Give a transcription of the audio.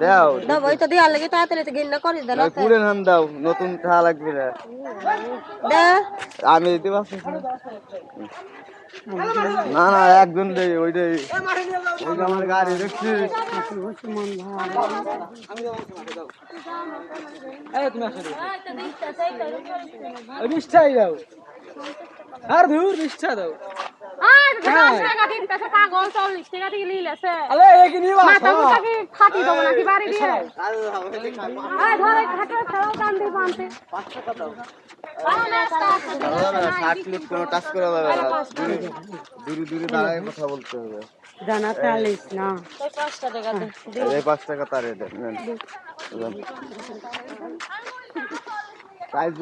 দাও দাও ওই তো দেওয়ার লাগে তাড়াতাড়ি তো গিন্না করে দাও না পুরে নাম দাও নতুন ঠা লাগবে না দা আমি দিতে পারছি না না একজন দেই ওইটাই ওই আমার গাড়ি দেখছি এই তুমি আসো ওই নিশ্চয় দাও আর দূর নিশ্চয় দাও আর 10 টাকা দিন কাছে পাগল 40 টাকা দিয়ে লিলেছে আরে এই কি নিবা মাথা মুটা কি ফাটি দেব নাকি বাড়ি দিয়ে এই ধরে খাটো ছাড়াও দাম দিয়ে পানতে 5 টাকা দাও কোনো টাচ করা যাবে না দূরে দূরে দাঁড়ায় কথা বলতে হবে জানা 40 না ওই 5 টাকা দে এই 5 টাকা তারে দেন